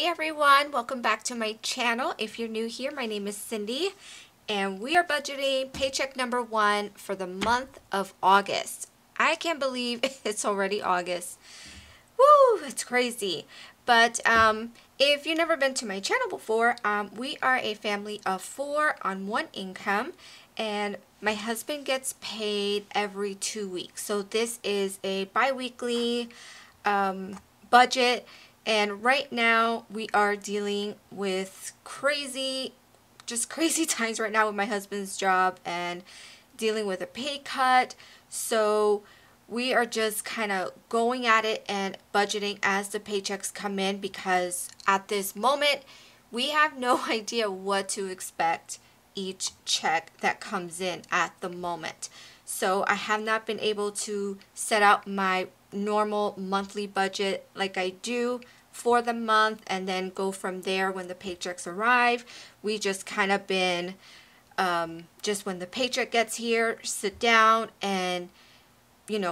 everyone, welcome back to my channel. If you're new here, my name is Cindy and we are budgeting paycheck number 1 for the month of August. I can't believe it's already August. Woo, it's crazy. But if you've never been to my channel before, we are a family of 4 on 1 income, and my husband gets paid every 2 weeks. So this is a bi-weekly budget. And right now we are dealing with just crazy times right now with my husband's job and dealing with a pay cut. So we are just kind of going at it and budgeting as the paychecks come in, because at this moment we have no idea what to expect each check that comes in at the moment. So I have not been able to set out my normal monthly budget like I do for the month and then go from there when the paychecks arrive. We just kind of been just when the paycheck gets here, sit down and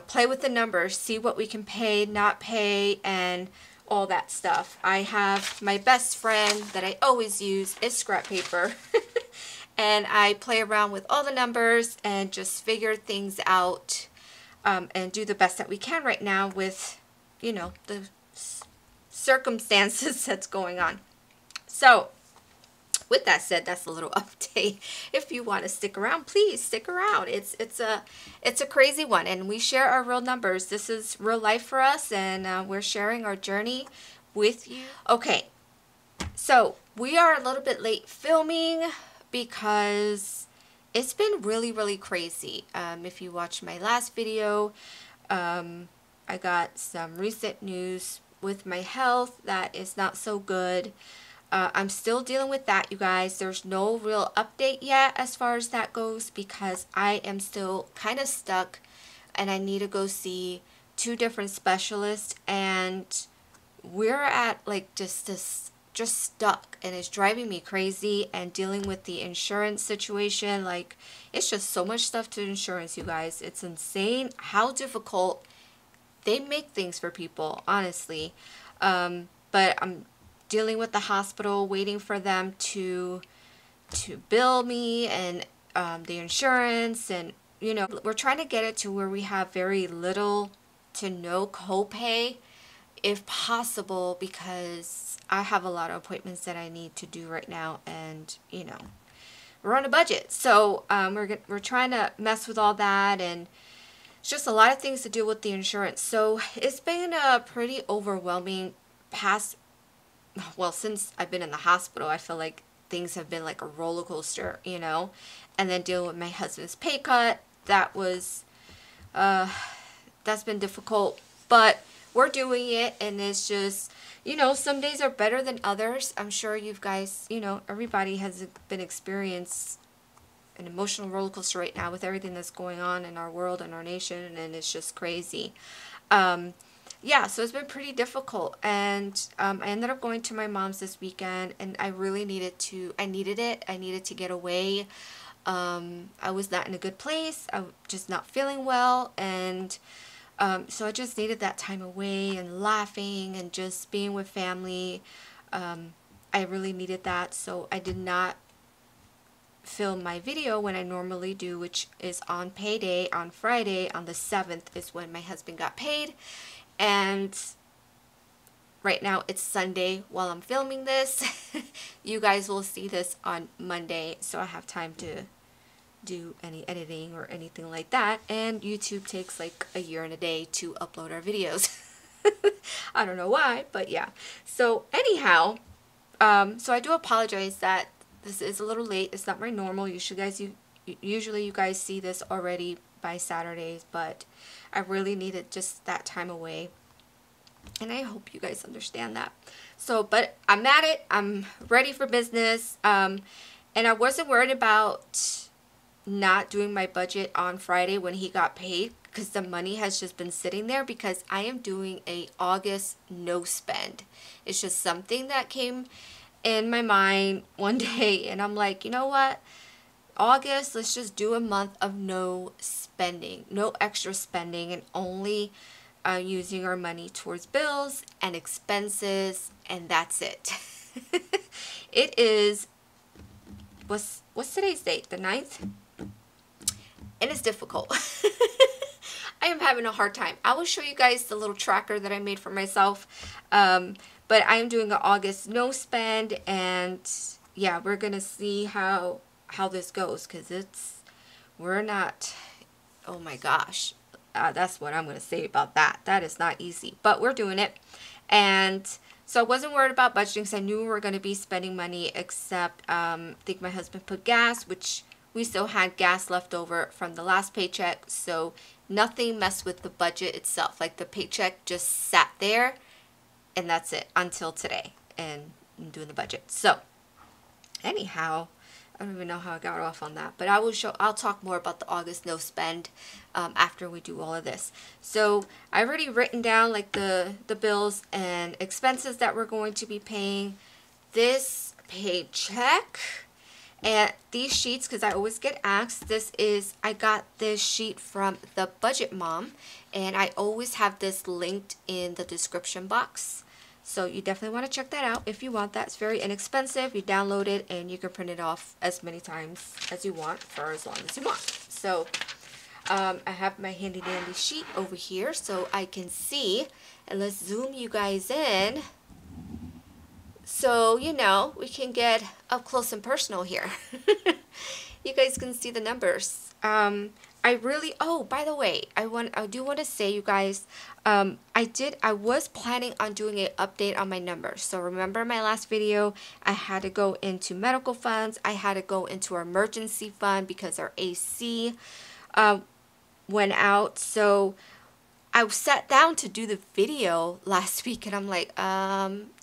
play with the numbers, see what we can pay, not pay, and all that stuff. I have my best friend that I always use is scrap paper and I play around with all the numbers and just figure things out and do the best that we can right now with the circumstances that's going on. So with that said, that's a little update. If you want to stick around, please stick around. It's a crazy one, and we share our real numbers. This is real life for us, and we're sharing our journey with you. Okay, so we are a little bit late filming because it's been really crazy. If you watched my last video, I got some recent news with my health that is not so good. I'm still dealing with that, you guys. There's no real update yet as far as that goes, because I am still kind of stuck and I need to go see 2 different specialists, and we're at like just stuck, and it's driving me crazy. And dealing with the insurance situation, like, it's just so much stuff to insurance, you guys. It's insane how difficult they make things for people, honestly. But I'm dealing with the hospital, waiting for them to bill me and the insurance, and we're trying to get it to where we have very little to no copay if possible, because I have a lot of appointments that I need to do right now, and we're on a budget. So we're trying to mess with all that, and it's just a lot of things to deal with the insurance. So it's been a pretty overwhelming since I've been in the hospital. I feel like things have been like a roller coaster, and then dealing with my husband's pay cut, that's been difficult, but we're doing it, and it's just, some days are better than others. I'm sure you guys, everybody has been experienced an emotional roller coaster right now with everything that's going on in our world and our nation, and it's just crazy. Yeah, so it's been pretty difficult, and I ended up going to my mom's this weekend, and I really needed it. I needed to get away. I was not in a good place. I was just not feeling well, and so I just needed that time away and laughing and just being with family. I really needed that, so I did not film my video when I normally do, which is on payday on Friday. On the 7th is when my husband got paid, and right now it's Sunday while I'm filming this. You guys will see this on Monday, so I have time to do any editing or anything like that, and YouTube takes like a year and a day to upload our videos. I don't know why, but yeah. So anyhow, so I do apologize that this is a little late. It's not my normal. Usually you guys see this already by Saturdays, but I really needed just that time away, and I hope you guys understand that. So, but I'm at it. I'm ready for business, and I wasn't worried about not doing my budget on Friday when he got paid, because the money has just been sitting there, because I am doing a August no spend. It's just something that came in my mind one day, and I'm like, you know what, August, let's just do a month of no spending, no extra spending, and only using our money towards bills and expenses and that's it. It is, what's today's date? The 9th? And it's difficult. I am having a hard time. I will show you guys the little tracker that I made for myself. But I am doing an August no spend, and yeah, we're gonna see how this goes, because we're not, oh my gosh, that's what I'm gonna say about that. That is not easy, but we're doing it. And so I wasn't worried about budgeting because I knew we were going to be spending money, except I think my husband put gas, which we still had gas left over from the last paycheck. So nothing messed with the budget itself. Like the paycheck just sat there, and that's it until today and I'm doing the budget. So anyhow, I don't even know how I got off on that, but I'll talk more about the August no spend after we do all of this. So I already written down like the bills and expenses that we're going to be paying this paycheck. And these sheets, because I always get asked, I got this sheet from the Budget Mom, and I always have this linked in the description box. So you definitely want to check that out if you want that. It's very inexpensive. You download it and you can print it off as many times as you want for as long as you want. So I have my handy dandy sheet over here so I can see. And let's zoom you guys in so, you know, we can get up close and personal here. You guys can see the numbers. Oh, by the way, I do want to say, you guys, I was planning on doing an update on my numbers. So remember my last video, I had to go into medical funds. I had to go into our emergency fund because our AC went out. So I sat down to do the video last week, and I'm like,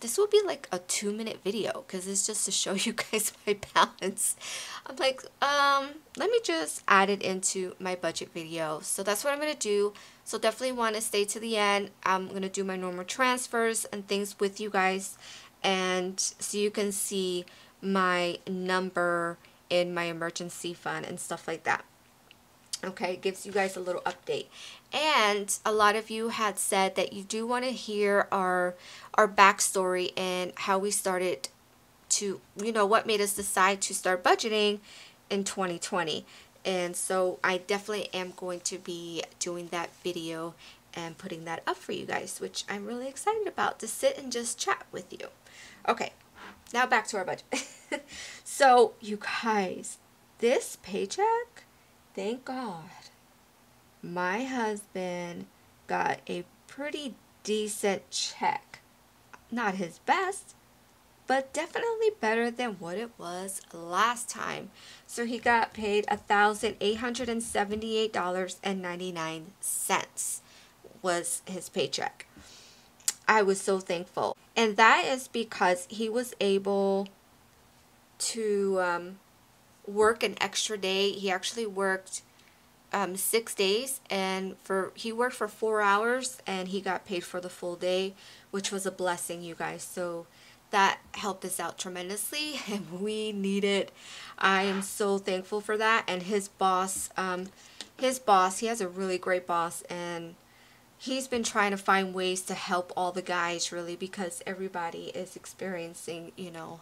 this will be like a 2-minute video because it's just to show you guys my balance. I'm like, let me just add it into my budget video. So that's what I'm going to do. So definitely want to stay to the end. I'm going to do my normal transfers and things with you guys, and so you can see my number in my emergency fund and stuff like that. Okay, it gives you guys a little update. And a lot of you had said that you do want to hear our backstory and how we started to, you know, what made us decide to start budgeting in 2020. And so I definitely am going to be doing that video and putting that up for you guys, which I'm really excited about, to sit and just chat with you. Okay, now back to our budget. So you guys, this paycheck, thank God, my husband got a pretty decent check. Not his best, but definitely better than what it was last time. So he got paid $1,878.99 was his paycheck. I was so thankful. And that is because he was able to work an extra day. He actually worked 6 days, and he worked for 4 hours, and he got paid for the full day, which was a blessing, you guys. So that helped us out tremendously, and we need it. I am so thankful for that. And his boss, he has a really great boss, and he's been trying to find ways to help all the guys, really, because everybody is experiencing, you know,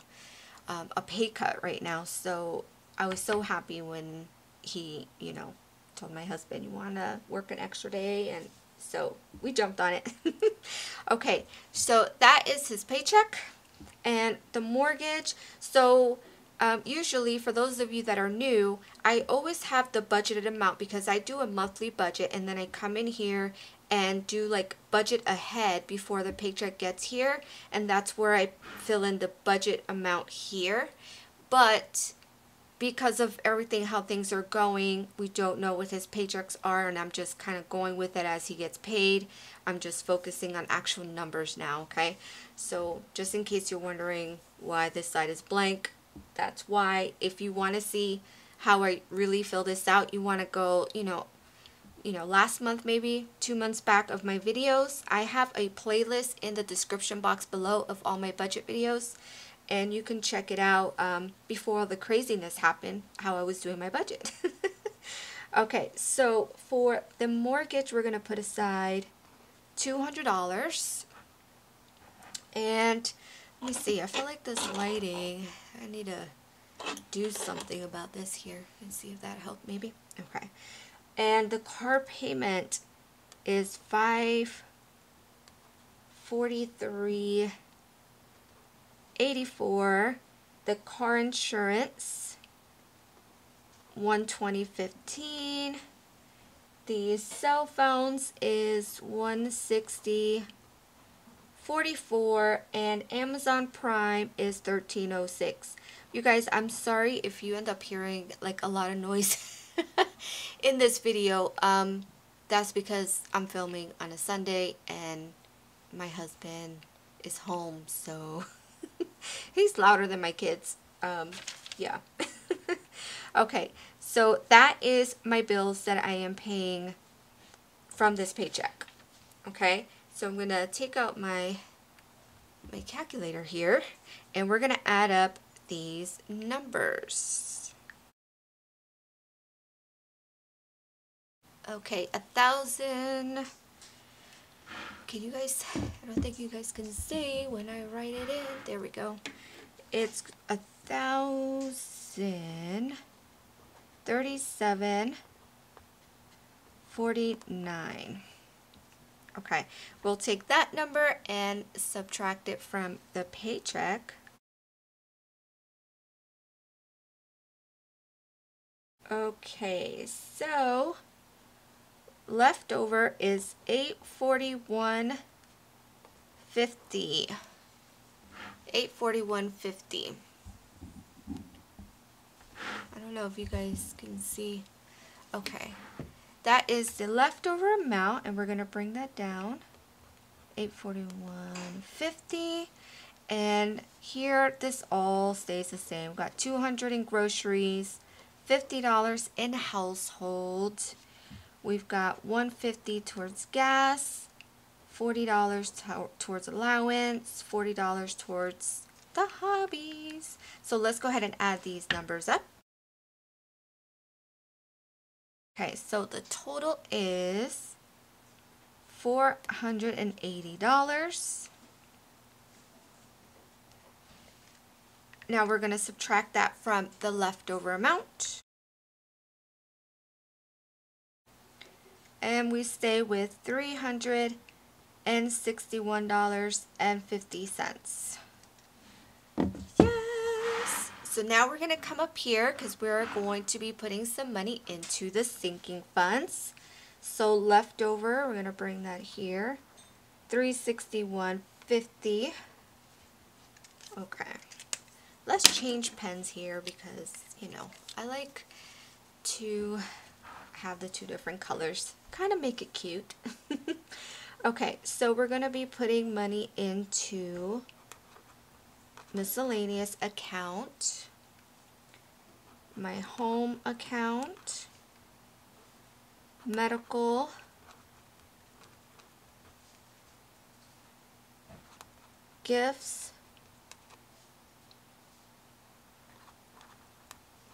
a pay cut right now. So I was so happy when he, you know, told my husband, you want to work an extra day, and so we jumped on it. Okay, so that is his paycheck. And the mortgage, so usually for those of you that are new, I always have the budgeted amount because I do a monthly budget, and then I come in here and do like budget ahead before the paycheck gets here, and that's where I fill in the budget amount here. But because of everything, how things are going, we don't know what his paychecks are, and I'm just kind of going with it as he gets paid. I'm just focusing on actual numbers now, okay? So just in case you're wondering why this side is blank, that's why. If you want to see how I really fill this out, you want to go, you know, last month, maybe 2 months back of my videos. I have a playlist in the description box below of all my budget videos, and you can check it out before all the craziness happened, how I was doing my budget. Okay, so for the mortgage, we're going to put aside $200. And Let me see. I feel like this lighting, I need to do something about this here and see if that helped maybe. Okay. And the car payment is $543.84. The car insurance $120.15. The cell phones is $160.44, and Amazon Prime is $13.06. You guys, I'm sorry if you end up hearing like a lot of noise in this video. That's because I'm filming on a Sunday and my husband is home, so he's louder than my kids. Yeah. Okay, so that is my bills that I am paying from this paycheck. Okay, so I'm gonna take out my calculator here, and we're gonna add up these numbers. Okay, 1,000. Can you guys, I don't think you guys can see when I write it in. There we go. It's 1,037.49. Okay, we'll take that number and subtract it from the paycheck. Okay, so leftover is $841.50. $841.50. I don't know if you guys can see. Okay, that is the leftover amount, and we're gonna bring that down. $841.50. And here, this all stays the same. We've got $200 in groceries, $50 in household. We've got $150 towards gas, $40 towards allowance, $40 towards the hobbies. So let's go ahead and add these numbers up. Okay, so the total is $480. Now we're going to subtract that from the leftover amount. And we stay with $361.50. Yes! So now we're going to come up here because we're going to be putting some money into the sinking funds. So leftover, we're going to bring that here. $361.50. Okay. Let's change pens here because, you know, I like to have the two different colors. Kind of make it cute. Okay, so we're going to be putting money into miscellaneous account, my home account, medical, gifts,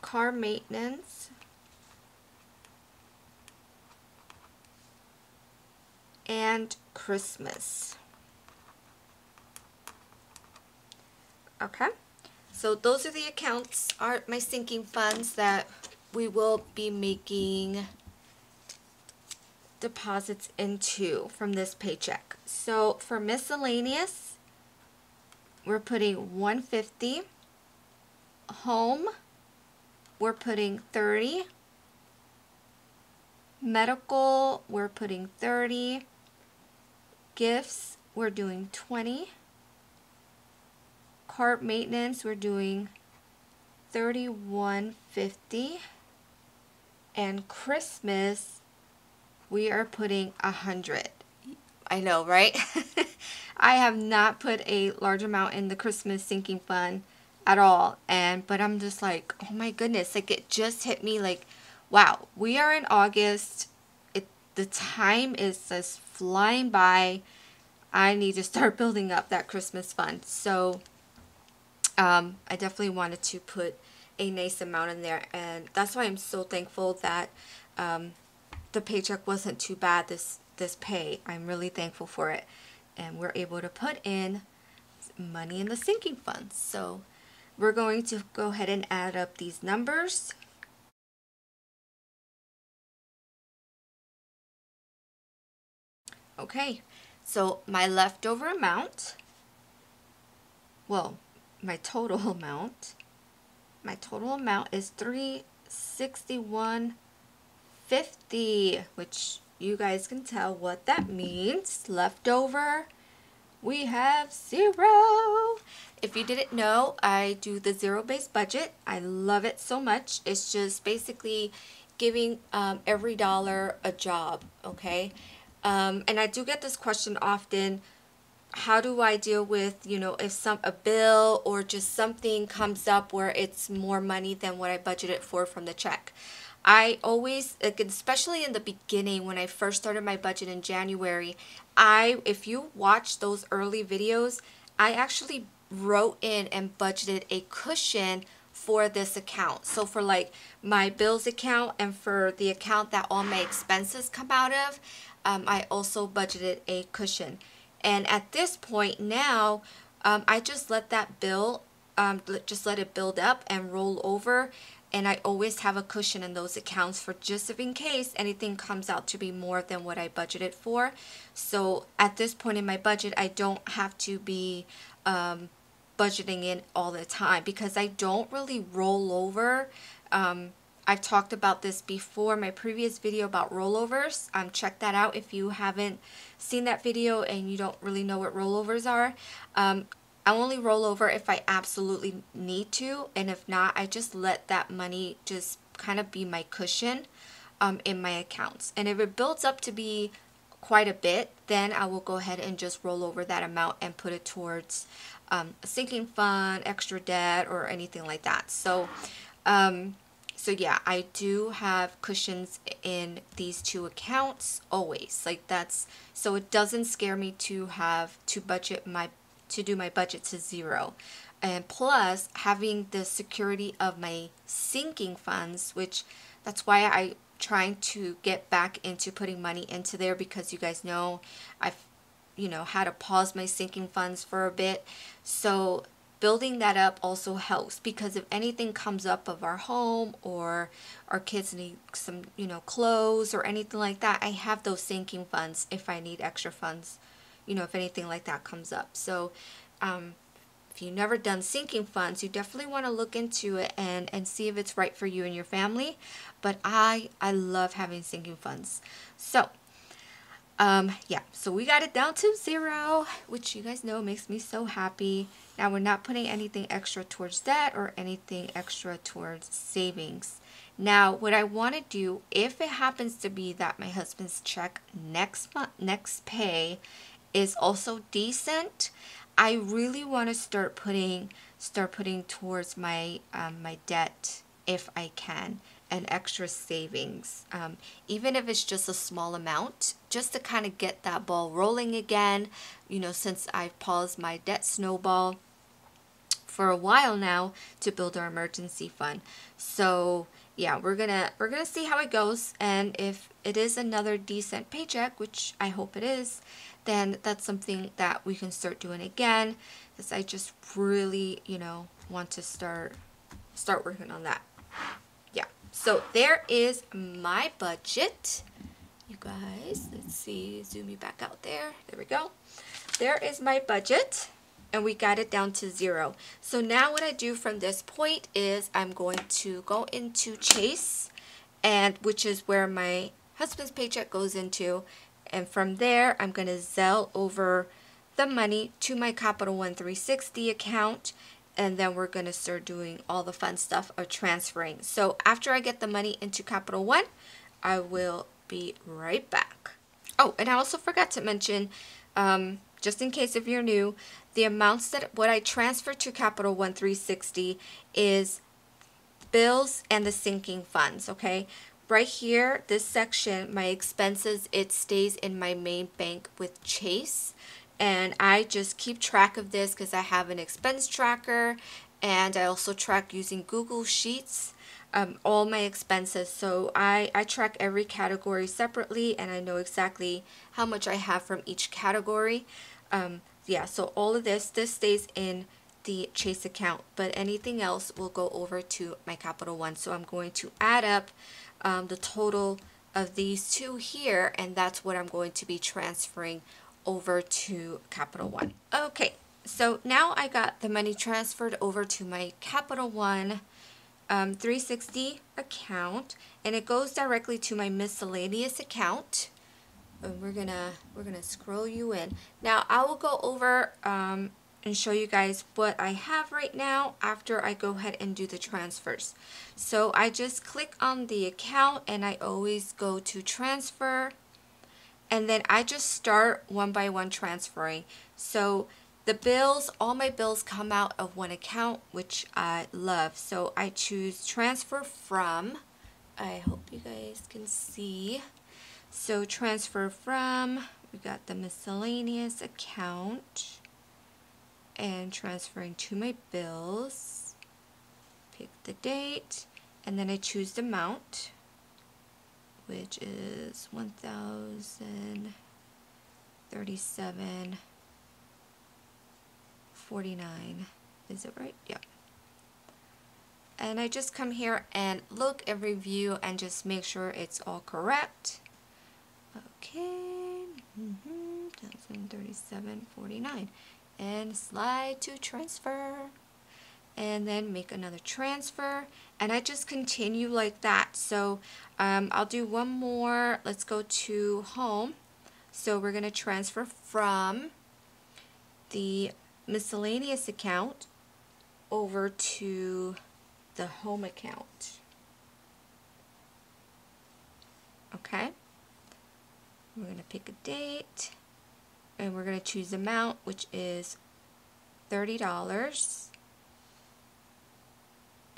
car maintenance, and Christmas. Okay, so those are the accounts, are my sinking funds that we will be making deposits into from this paycheck. So for miscellaneous, we're putting $150. Home, we're putting $30. Medical, we're putting $30. Gifts, we're doing $20. Car maintenance, we're doing $31.50. And Christmas, we are putting $100. I know, right? I have not put a large amount in the Christmas sinking fund at all, but I'm just like, oh my goodness, like it just hit me like, wow, we are in August. The time is just flying by. I need to start building up that Christmas fund. So I definitely wanted to put a nice amount in there, and that's why I'm so thankful that the paycheck wasn't too bad this pay. I'm really thankful for it, and we're able to put in money in the sinking funds. So we're going to go ahead and add up these numbers. Okay, so my leftover amount, well, my total amount is $361.50, which you guys can tell what that means. Leftover, we have 0. If you didn't know, I do the zero-based budget. I love it so much. It's just basically giving every dollar a job, okay? And I do get this question often. How do I deal with, if a bill or just something comes up where it's more money than what I budgeted for from the check? I always, like, especially in the beginning when I first started my budget in January, if you watch those early videos, I actually wrote in and budgeted a cushion for this account. So for like my bills account and for the account that all my expenses come out of, I also budgeted a cushion. And at this point now, I just let that bill, just let it build up and roll over. And I always have a cushion in those accounts for just in case anything comes out to be more than what I budgeted for. So at this point in my budget, I don't have to be budgeting in all the time because I don't really roll over. I've talked about this before, my previous video about rollovers. Check that out if you haven't seen that video and you don't really know what rollovers are. I only roll over if I absolutely need to, and if not, I just let that money just kind of be my cushion in my accounts. And if it builds up to be quite a bit, then I will go ahead and just roll over that amount and put it towards a sinking fund, extra debt, or anything like that. So yeah, I do have cushions in these two accounts always. Like so it doesn't scare me to do my budget to 0. And plus having the security of my sinking funds, which that's why I'm trying to get back into putting money into there, because you guys know I've had to pause my sinking funds for a bit. So building that up also helps, because if anything comes up of our home or our kids need some, clothes or anything like that, I have those sinking funds if I need extra funds, if anything like that comes up. So if you've never done sinking funds, you definitely want to look into it and see if it's right for you and your family. But I love having sinking funds. So yeah, so we got it down to 0, which you guys know makes me so happy. Now we're not putting anything extra towards that or anything extra towards savings. Now what I want to do, if it happens to be that my husband's check next pay is also decent, I really want to start putting towards my my debt if I can, and extra savings, even if it's just a small amount, just to kind of get that ball rolling again, since I've paused my debt snowball for a while now to build our emergency fund. So yeah, we're gonna see how it goes, and if it is another decent paycheck, which I hope it is, then that's something that we can start doing again, because I just really want to start working on that. Yeah, so there is my budget, you guys. Let's see, zoom me back out there. There we go. There is my budget, and we got it down to 0. So now what I do from this point is I'm going to go into Chase, and which is where my husband's paycheck goes into, and from there I'm going to Zelle over the money to my Capital One 360 account, and then we're going to start doing all the fun stuff of transferring. So after I get the money into Capital One, I will be right back. Oh, and I also forgot to mention, just in case if you're new, the amounts that what I transfer to Capital One 360 is bills and the sinking funds, okay? Right here, this section, my expenses, it stays in my main bank with Chase. And I just keep track of this because I have an expense tracker, and I also track using Google Sheets all my expenses. So I track every category separately, and I know exactly how much I have from each category. yeah, so all of this stays in the Chase account, but anything else will go over to my Capital One. So I'm going to add up the total of these two here, and that's what I'm going to be transferring over to Capital One. Okay, so now I got the money transferred over to my Capital One 360 account, and it goes directly to my miscellaneous account. And we're gonna scroll you in. Now I will go over and show you guys what I have right now after I go ahead and do the transfers. So I just click on the account and I always go to transfer, and then I just start one by one transferring. So the bills, all my bills come out of one account, which I love. So I choose transfer from. I hope you guys can see. So transfer from, we got the miscellaneous account, and transferring to my bills. Pick the date, and then I choose the amount, which is $1,037.49. Is it right? Yep. And I just come here and look and review and just make sure it's all correct. Okay, 1,037.49, and slide to transfer, and then make another transfer, and I just continue like that. So I'll do one more. Let's go to home. So we're going to transfer from the miscellaneous account over to the home account. Okay. We're going to pick a date, and we're going to choose the amount, which is $30,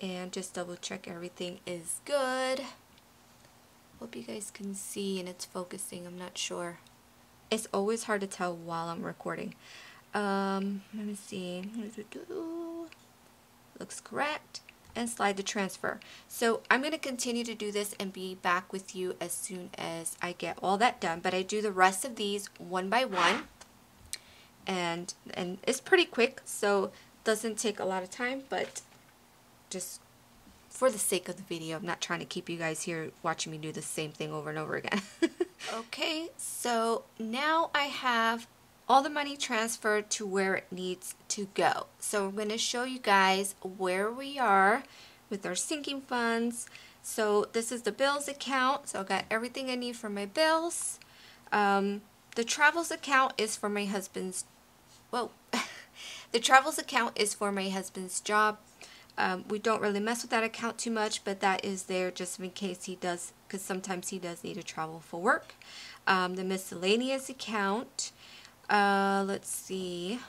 and just double check everything is good. Hope you guys can see and it's focusing. I'm not sure. It's always hard to tell while I'm recording. Let me see. Looks correct. And slide the transfer. So I'm going to continue to do this and be back with you as soon as I get all that done. But I do the rest of these one by one, and it's pretty quick, so it doesn't take a lot of time, but just for the sake of the video, I'm not trying to keep you guys here watching me do the same thing over and over again. Okay, so now I have all the money transferred to where it needs to go. So I'm going to show you guys where we are with our sinking funds. So this is the bills account. So I got everything I need for my bills. The travels account is for my husband's, whoa. The travels account is for my husband's job. We don't really mess with that account too much, but that is there just in case he does, because sometimes he does need to travel for work. The miscellaneous account, let's see,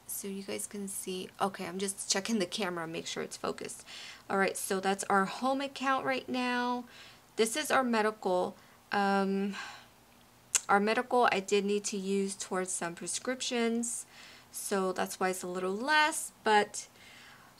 so you guys can see. Okay, I'm just checking the camera, make sure it's focused. All right, so that's our home account right now. This is our medical. Our medical I did need to use towards some prescriptions, so that's why it's a little less. But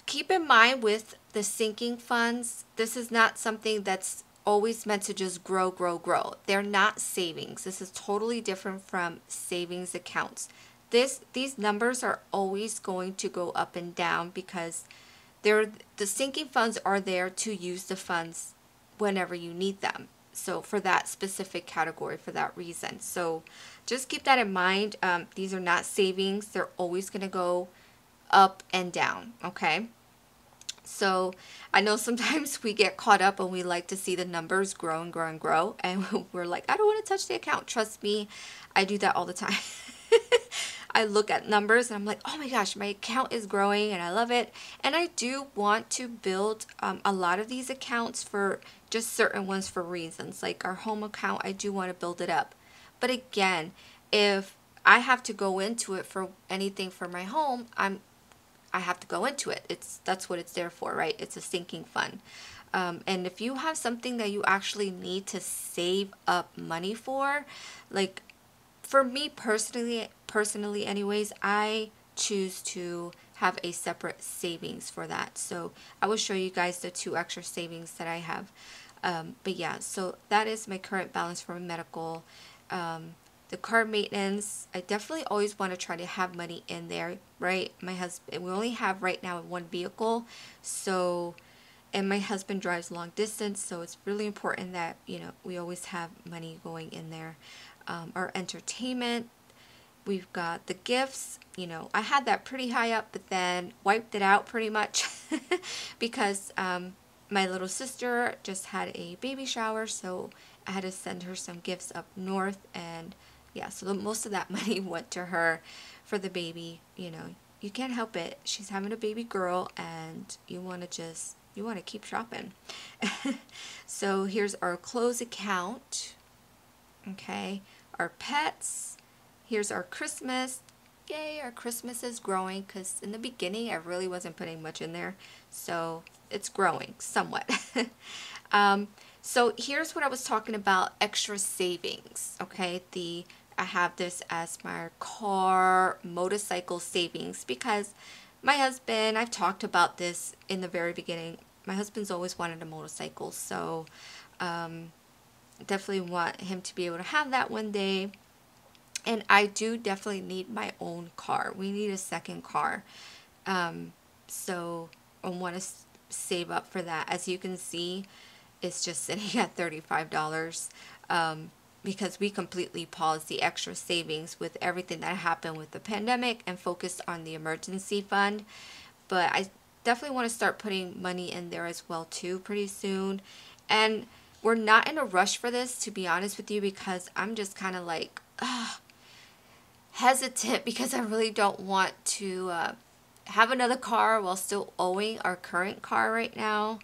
keep in mind with the sinking funds, this is not something that's always meant to just grow, grow, grow. They're not savings. This is totally different from savings accounts. These numbers are always going to go up and down because the sinking funds are there to use the funds whenever you need them. So for that specific category, for that reason. So just keep that in mind. These are not savings. They're always going to go up and down, okay? So I know sometimes we get caught up and we like to see the numbers grow and grow and grow, and we're like, I don't want to touch the account. Trust me, I do that all the time. I look at numbers and I'm like, oh my gosh, my account is growing and I love it. And I do want to build a lot of these accounts for just certain ones for reasons. Like our home account, I do want to build it up. But again, if I have to go into it for anything for my home, I have to go into it. That's what it's there for, right? It's a sinking fund. And if you have something that you actually need to save up money for, like for me personally anyways, I choose to have a separate savings for that. So I will show you guys the 2 extra savings that I have. But yeah, so that is my current balance for medical. The The car maintenance, I definitely always want to try to have money in there, right? My husband, we only have right now one vehicle, so, and my husband drives long distance, so it's really important that, you know, we always have money going in there. Our entertainment, we've got the gifts. You know, I had that pretty high up, but then wiped it out pretty much because my little sister just had a baby shower, so I had to send her some gifts up north, and yeah, so most of that money went to her for the baby. You know, you can't help it. She's having a baby girl, and you want to keep shopping. So here's our clothes account. Okay, our pets. Here's our Christmas. Yay, our Christmas is growing, because in the beginning I really wasn't putting much in there. So it's growing somewhat. So here's what I was talking about, extra savings. Okay, I have this as my car, motorcycle savings, because my husband, I've talked about this in the very beginning. My husband's always wanted a motorcycle, so definitely want him to be able to have that one day. And I do definitely need my own car. We need a second car. So I want to save up for that. As you can see, it's just sitting at $35 because we completely paused the extra savings with everything that happened with the pandemic and focused on the emergency fund. But I definitely want to start putting money in there as well too pretty soon. And we're not in a rush for this, to be honest with you, because I'm just kind of like hesitant, because I really don't want to have another car while still owing our current car right now.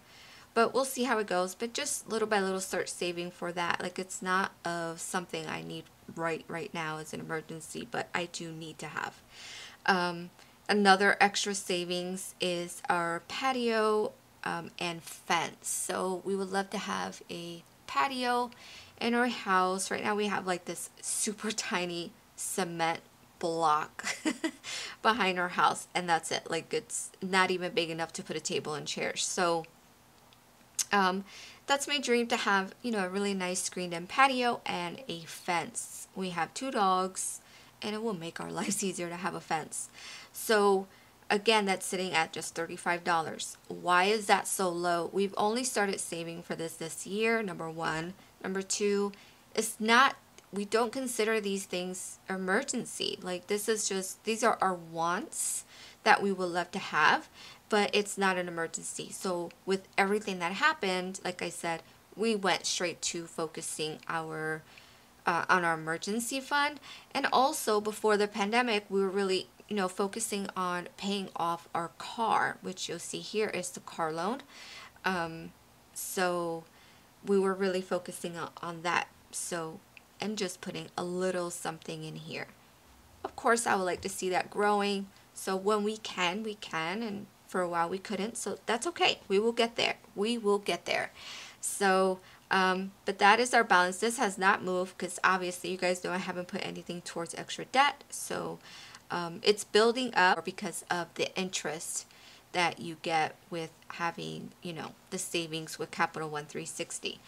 But we'll see how it goes. But just little by little start saving for that. Like, it's not of something I need right now as an emergency, but I do need to have. Another extra savings is our patio and fence. So we would love to have a patio in our house. Right now we have like this super tiny cement block behind our house, and that's it. Like, it's not even big enough to put a table and chairs. So that's my dream, to have, you know, a really nice screened-in patio and a fence. We have 2 dogs, and it will make our lives easier to have a fence. So again, that's sitting at just $35. Why is that so low? We've only started saving for this year, number one. Number two, it's not, we don't consider these things emergency. Like, this is just, these are our wants that we would love to have, but it's not an emergency. So with everything that happened, like I said, we went straight to focusing our on our emergency fund. And also before the pandemic, we were really, you know, focusing on paying off our car, which you'll see here is the car loan. So we were really focusing on that. So, and just putting a little something in here. Of course, I would like to see that growing. So when we can, and for a while we couldn't. So that's okay. We will get there. We will get there. So, but that is our balance. This has not moved because obviously you guys know I haven't put anything towards extra debt. So it's building up because of the interest that you get with having, you know, the savings with Capital One 360.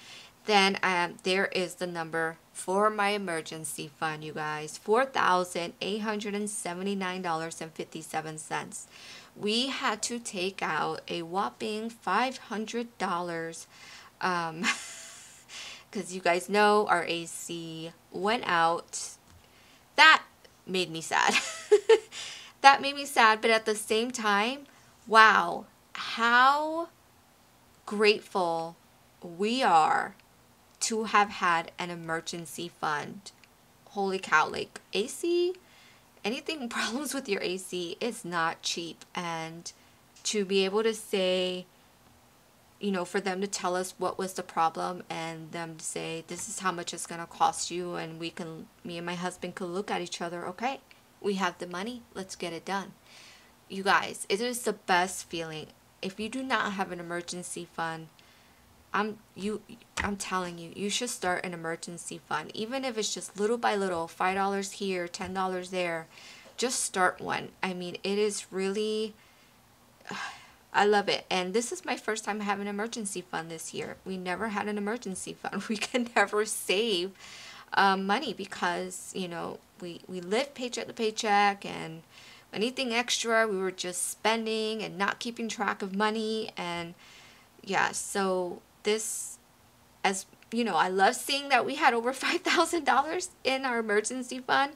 Then there is the number for my emergency fund, you guys, $4,879.57. We had to take out a whopping $500 because you guys know our AC went out. That made me sad. That made me sad, but at the same time, wow, how grateful we are to have had an emergency fund. Holy cow, like AC, anything problems with your AC is not cheap. And to be able to say, you know, for them to tell us what was the problem and them to say, this is how much it's going to cost you, and me and my husband could look at each other, okay, we have the money, let's get it done. You guys, it is the best feeling. If you do not have an emergency fund, I'm telling you, you should start an emergency fund. Even if it's just little by little, $5 here, $10 there, just start one. I mean, it is really, I love it. And this is my first time having an emergency fund this year. We never had an emergency fund. We can never save money because, you know, we live paycheck to paycheck, and anything extra we were just spending and not keeping track of money. And yeah, so this, as you know, I love seeing that we had over $5,000 in our emergency fund.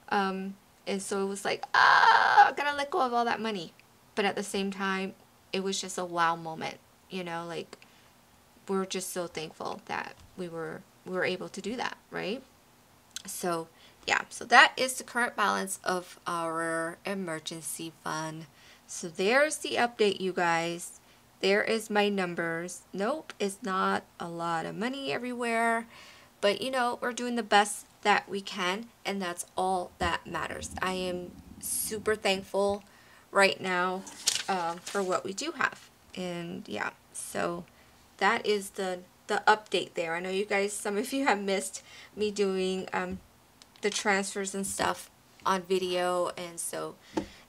And so it was like, I gotta let go of all that money. But at the same time, it was just a wow moment, you know, like we're just so thankful that we were able to do that, right? So yeah, so that is the current balance of our emergency fund. So there's the update, you guys. There is my numbers. Nope, it's not a lot of money everywhere, but you know, we're doing the best that we can, and that's all that matters. I am super thankful right now for what we do have. And yeah, so that is the update there. I know you guys, some of you have missed me doing the transfers and stuff on video, and so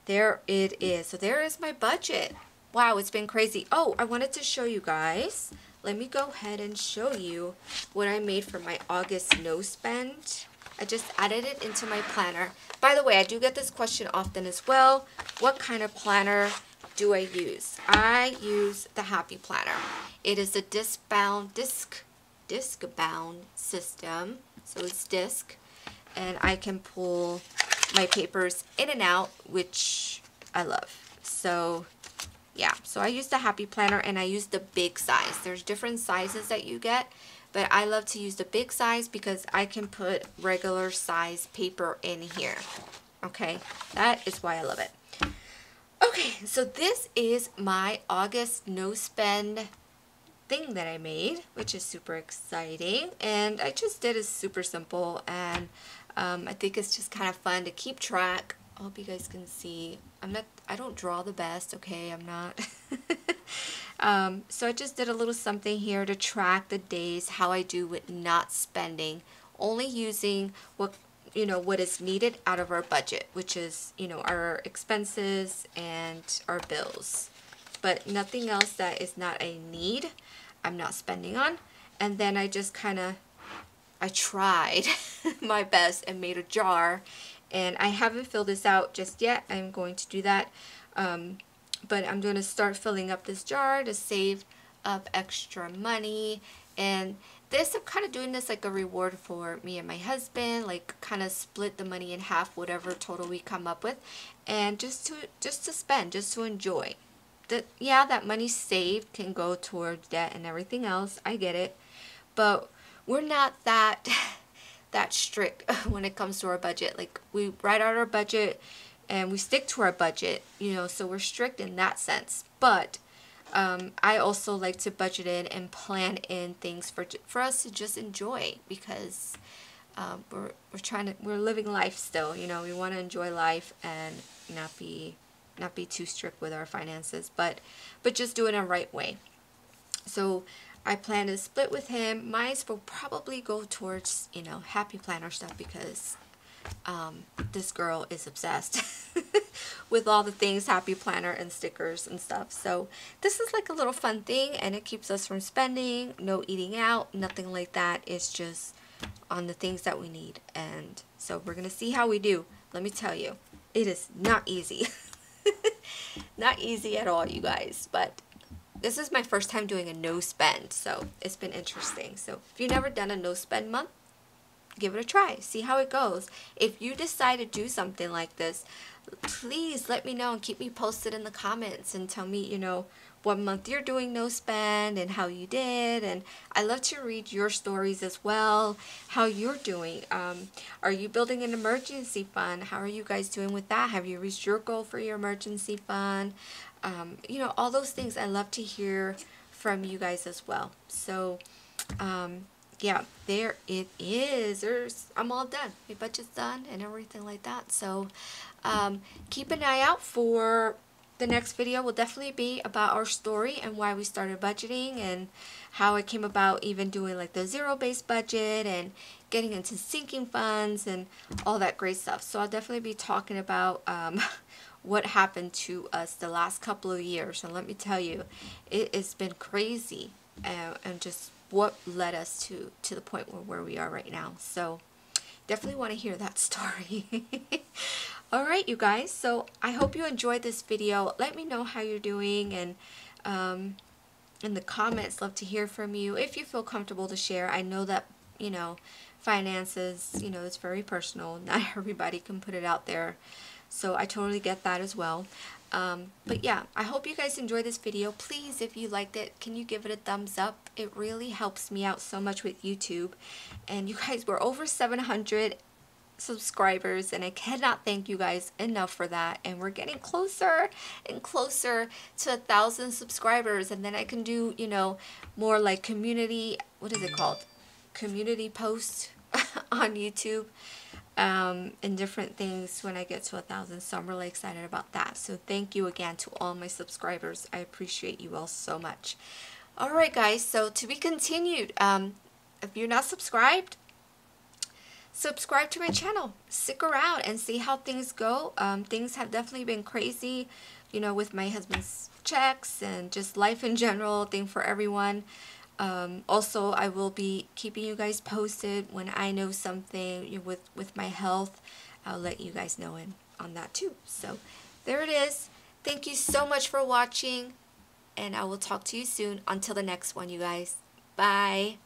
there it is. So there is my budget. Wow, it's been crazy. Oh, I wanted to show you guys. Let me go ahead and show you what I made for my August no spend. I just added it into my planner. By the way, I do get this question often as well. What kind of planner do I use? I use the Happy Planner. It is a disc-bound system. So it's disc, and I can pull my papers in and out, which I love. So yeah, so I use the Happy Planner, and I use the big size. There's different sizes that you get, but I love to use the big size because I can put regular size paper in here. Okay, that is why I love it. Okay, so this is my August no spend thing that I made, which is super exciting, and I just did it super simple, and I think it's just kind of fun to keep track. I hope you guys can see. I don't draw the best, okay? I'm not. So I just did a little something here to track the days, how I do with not spending, only using what is needed out of our budget, which is, you know, our expenses and our bills. But nothing else that is not a need, I'm not spending on. And then I just I tried my best and made a jar. And I haven't filled this out just yet. I'm going to do that. But I'm going to start filling up this jar to save up extra money. And this, I'm kind of doing this like a reward for me and my husband, like kind of split the money in half, whatever total we come up with, and just to spend, just to enjoy. Yeah, that money saved can go towards debt and everything else. I get it, but we're not that strict when it comes to our budget. Like, we write out our budget and we stick to our budget, you know, so we're strict in that sense. But I also like to budget in and plan in things for us to just enjoy, because we're living life still, you know. We want to enjoy life and not be too strict with our finances, but just do it in the right way. So I plan to split with him. Mine will probably go towards, you know, Happy Planner stuff, because this girl is obsessed with all the things Happy Planner and stickers and stuff. So this is like a little fun thing, and it keeps us from spending. No eating out, nothing like that. It's just on the things that we need. And so we're gonna see how we do. Let me tell you, it is not easy. Not easy at all, you guys. But this is my first time doing a no spend, so it's been interesting. So if you've never done a no spend month, give it a try. See how it goes. If you decide to do something like this, please let me know and keep me posted in the comments and tell me, you know, what month you're doing no spend and how you did. And I love to read your stories as well, how you're doing. Are you building an emergency fund? How are you guys doing with that? Have you reached your goal for your emergency fund? You know, all those things. I love to hear from you guys as well. So yeah, there it is. I'm all done. My budget's done and everything like that. So keep an eye out for the next video. Will definitely be about our story and why we started budgeting, and how it came about even doing like the zero-based budget and getting into sinking funds and all that great stuff. So I'll definitely be talking about what happened to us the last couple of years. And let me tell you, it has been crazy, and just what led us to the point where we are right now. So definitely want to hear that story. Alright, you guys, so I hope you enjoyed this video. Let me know how you're doing, and in the comments, love to hear from you if you feel comfortable to share. I know that, you know, finances, you know, it's very personal. Not everybody can put it out there, so I totally get that as well. But yeah, I hope you guys enjoyed this video. Please, if you liked it, can you give it a thumbs up? It really helps me out so much with YouTube. And you guys, we're over 700 subscribers, and I cannot thank you guys enough for that. And we're getting closer and closer to 1,000 subscribers, and then I can do, you know, more like community, what is it called, community posts on YouTube, and different things when I get to 1,000. So I'm really excited about that. So thank you again to all my subscribers. I appreciate you all so much. All right, guys, so to be continued. If you're not subscribed, subscribe to my channel. Stick around and see how things go. Things have definitely been crazy, you know, with my husband's checks and just life in general, thing for everyone. Also, I will be keeping you guys posted when I know something with my health. I'll let you guys know on that too. So there it is. Thank you so much for watching, and I will talk to you soon. Until the next one, you guys. Bye.